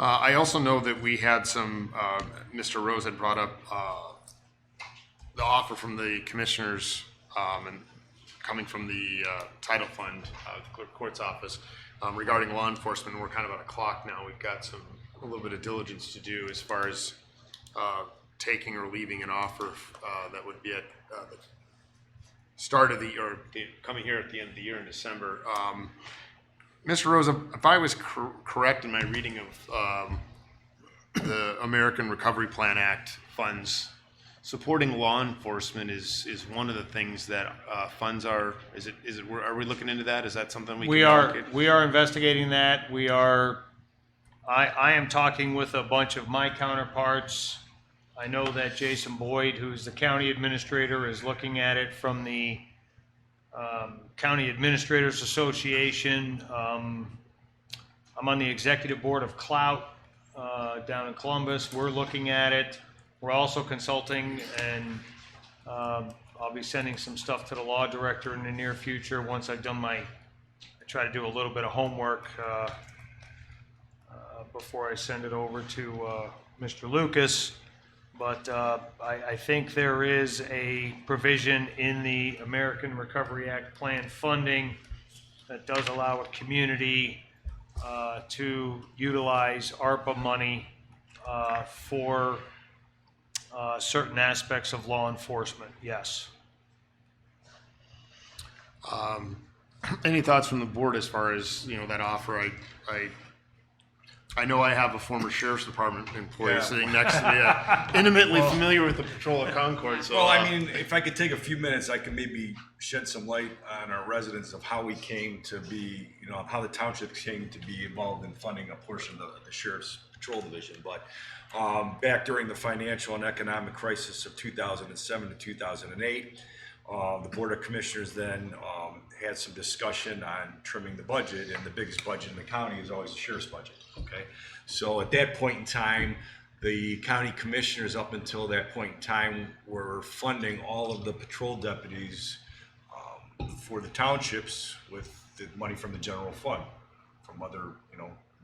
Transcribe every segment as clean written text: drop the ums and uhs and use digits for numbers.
I also know that we had some, Mr. Rose had brought up the offer from the commissioners and coming from the title fund, the clerk court's office, regarding law enforcement. We're kind of on a clock now. We've got a little bit of diligence to do as far as taking or leaving an offer that would be at the start of coming here at the end of the year in December. Mr. Rose, if I was correct in my reading of the American Recovery Plan Act funds, supporting law enforcement is one of the things that funds are. Are we looking into that? Is that something We are investigating that. I am talking with a bunch of my counterparts. I know that Jason Boyd, who's the county administrator, is looking at it from the County Administrators Association. I'm on the executive board of Clout down in Columbus. We're looking at it. We're also consulting, and I'll be sending some stuff to the law director in the near future once I've done I try to do a little bit of homework before I send it over to Mr. Lucas. But I think there is a provision in the American Recovery Act plan funding that does allow a community to utilize ARPA money for certain aspects of law enforcement. Yes. Any thoughts from the board as far as that offer? I know I have a former sheriff's department employee sitting next to me, intimately familiar with the Patrol of Concord. So, well, I mean, if I could take a few minutes, I can maybe shed some light on our residents of how we came to be, how the township came to be involved in funding a portion of the Sheriff's Patrol Division. But back during the financial and economic crisis of 2007 to 2008, the Board of Commissioners then had some discussion on trimming the budget, and the biggest budget in the county is always the sheriff's budget. Okay, so at that point in time, the county commissioners up until that point in time were funding all of the patrol deputies for the townships with the money from the general fund, from other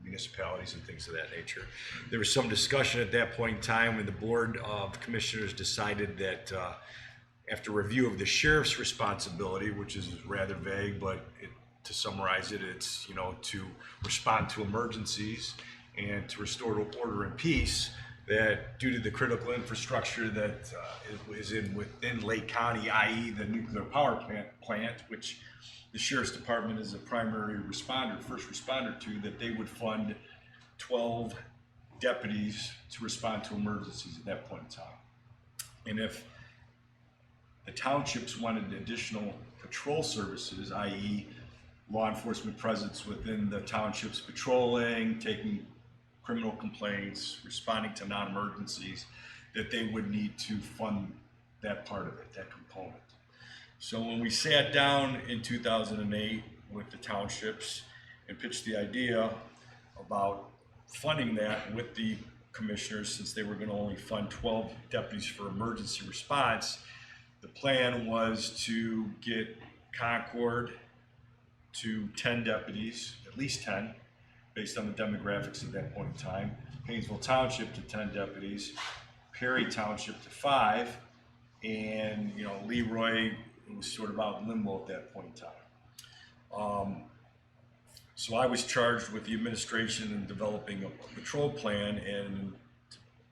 municipalities and things of that nature. There was some discussion at that point in time when the Board of Commissioners decided that after review of the sheriff's responsibility, which is rather vague, but to summarize it, it's to respond to emergencies and to restore order and peace, that due to the critical infrastructure that is within Lake County, i.e. the nuclear power plant, which the sheriff's department is a primary first responder to, that they would fund 12 deputies to respond to emergencies at that point in time. And if the townships wanted additional patrol services, i.e. law enforcement presence within the townships, patrolling, taking criminal complaints, responding to non-emergencies, that they would need to fund that part of it, that component. So when we sat down in 2008 with the townships and pitched the idea about funding that with the commissioners, since they were going to only fund 12 deputies for emergency response, the plan was to get Concord to 10 deputies, at least 10, based on the demographics at that point in time. Painesville Township to 10 deputies, Perry Township to 5, and Leroy was sort of out in limbo at that point in time. So I was charged with the administration in developing a patrol plan, and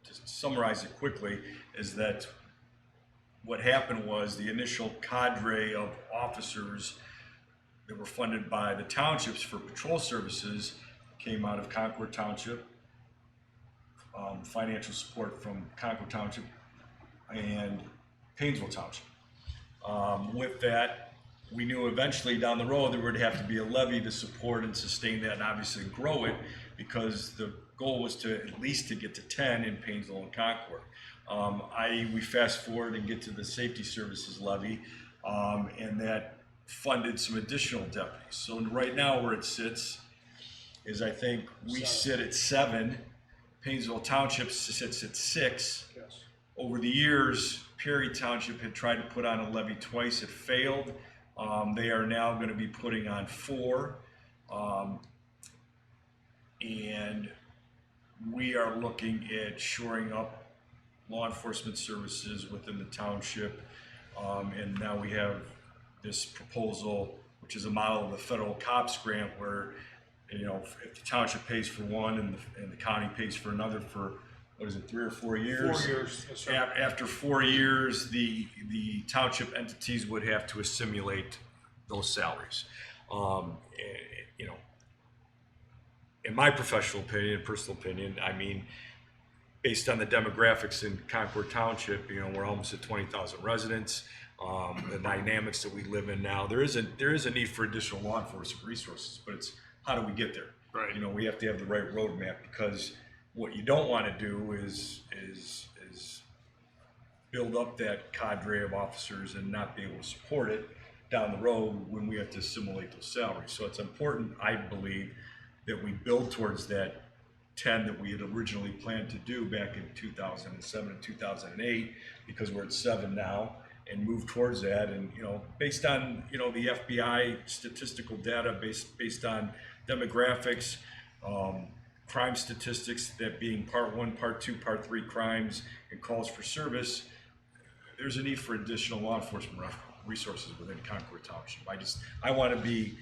to summarize it quickly, is that what happened was the initial cadre of officers that were funded by the townships for patrol services came out of Concord Township, financial support from Concord Township and Painesville Township. With that, we knew eventually down the road there would have to be a levy to support and sustain that and obviously grow it, because the goal was to at least to get to 10 in Painesville and Concord. We fast forward and get to the safety services levy, and that funded some additional deputies. So right now where it sits is, I think we sit at 7, Painesville Township sits at 6. Yes. Over the years, Perry Township had tried to put on a levy twice, it failed. They are now going to be putting on 4. And we are looking at shoring up law enforcement services within the township. And now we have this proposal, which is a model of the federal COPS grant, where, you know, if the township pays for one and the county pays for another for, what is it, 3 or 4 years? 4 years, yes, sir. After 4 years, the township entities would have to assimilate those salaries. You know, in my professional opinion, personal opinion, I mean, based on the demographics in Concord Township, you know, we're almost at 20,000 residents. The dynamics that we live in now, there is a need for additional law enforcement resources, but it's how do we get there? Right. You know, we have to have the right roadmap, because what you don't want to do is build up that cadre of officers and not be able to support it down the road when we have to assimilate those salaries. So it's important, I believe, that we build towards that 10 that we had originally planned to do back in 2007 and 2008, because we're at 7 now, and move towards that. And, you know, based on, you know, the FBI statistical data, based on demographics, crime statistics, that being part 1, part 2, part 3 crimes and calls for service, there's a need for additional law enforcement resources within Concord Township. I want to be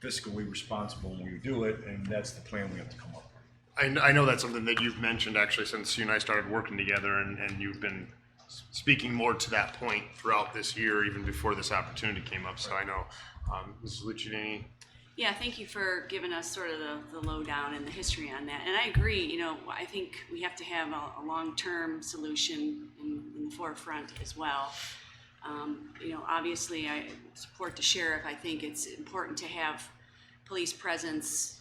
fiscally responsible when we do it, and that's the plan we have to come up with. I know that's something that you've mentioned actually since you and I started working together, and you've been speaking more to that point throughout this year, even before this opportunity came up. So I know, Mrs. Lucidini. Yeah, thank you for giving us sort of the lowdown and the history on that. And I agree, you know, I think we have to have a long-term solution in the forefront as well. You know, obviously I support the sheriff. I think it's important to have police presence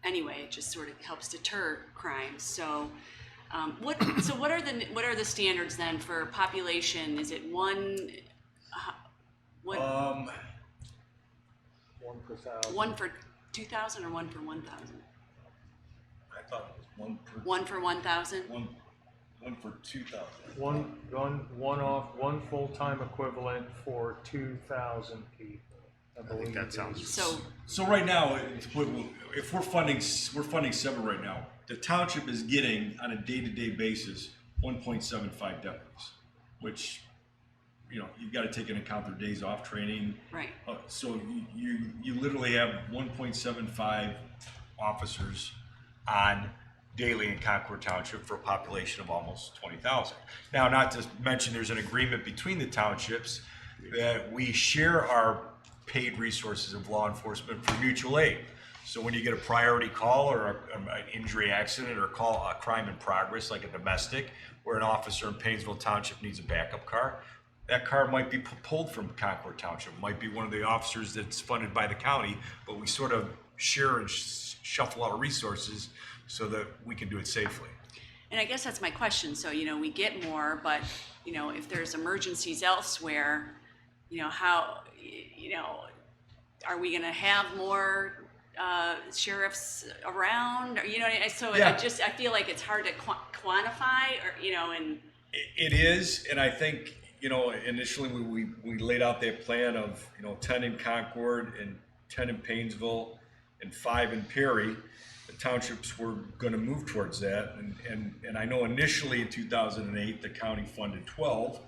anyway. It just sort of helps deter crime. So what are the standards then for population? Is it one? What? 1 per 1,000. 1 for 2,000 or 1 for 1,000? I thought it was 1 per 1 for 1,000? one for 2,000. One full-time equivalent for 2,000 people. I believe that it sounds- is. So Right now, if we're funding 7 right now. The township is getting on a day-to-day basis 1.75 deputies, which, you know, you've got to take into account their days off training. right. So you literally have 1.75 officers on daily in Concord Township for a population of almost 20,000. Now, not to mention, there's an agreement between the townships that we share our paid resources of law enforcement for mutual aid. So when you get a priority call or an injury accident or a crime in progress, like a domestic, where an officer in Painesville Township needs a backup car, that car might be pulled from Concord Township. It might be one of the officers that's funded by the county, but we sort of share and shuffle our resources so that we can do it safely. And I guess that's my question. So, you know, we get more, but, you know, if there's emergencies elsewhere, you know, how, you know, are we going to have more sheriffs around? Or, you know, so Yeah. I feel like it's hard to quantify, or, you know, and It is, and I think, you know, initially we laid out that plan of, you know, 10 in Concord and 10 in Painesville and 5 in Perry. The townships were going to move towards that, and I know initially in 2008 the county funded 12,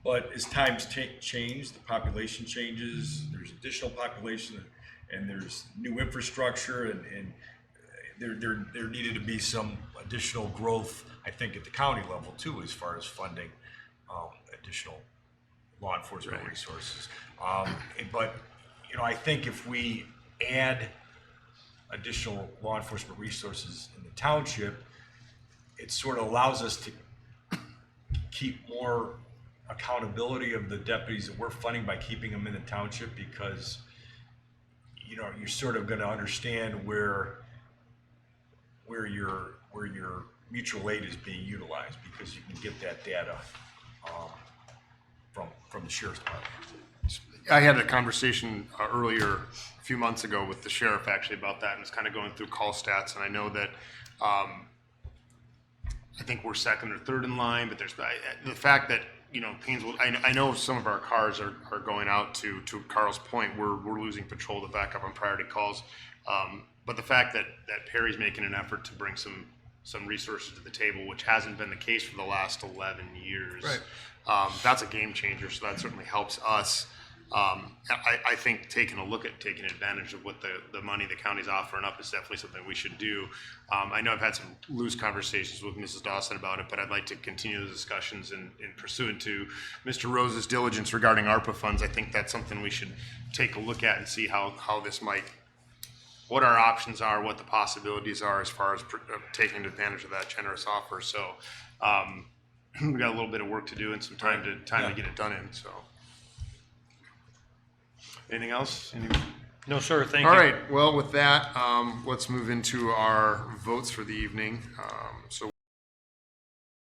but as times change, the population changes. There's additional population, and there's new infrastructure, and there needed to be some additional growth, I think, at the county level too, as far as funding additional law enforcement resources. But, you know, I think if we add additional law enforcement resources in the township, it sort of allows us to keep more accountability of the deputies that we're funding by keeping them in the township, because, you know, you're sort of going to understand where your mutual aid is being utilized, because you can get that data from the sheriff's department. I had a conversation earlier, a few months ago, with the sheriff actually about that, and was kind of going through call stats, and I know that I think we're second or third in line, but there's the fact that, you know, Painesville, I know some of our cars are going out to Carl's point, we're losing patrol to back up on priority calls, but the fact that Perry's making an effort to bring some some resources to the table, which hasn't been the case for the last 11 years. Right. That's a game changer, so that certainly helps us. I think taking advantage of what the money the county's offering up is definitely something we should do. I know I've had some loose conversations with Mrs. Dawson about it, but I'd like to continue the discussions in pursuant to Mr. Rose's diligence regarding ARPA funds. I think that's something we should take a look at and see how this might, what our options are, what the possibilities are as far as taking advantage of that generous offer. So we got a little bit of work to do and some time to get it done in. So. Anything else? No, sir, thank you. All right, well, with that, let's move into our votes for the evening. So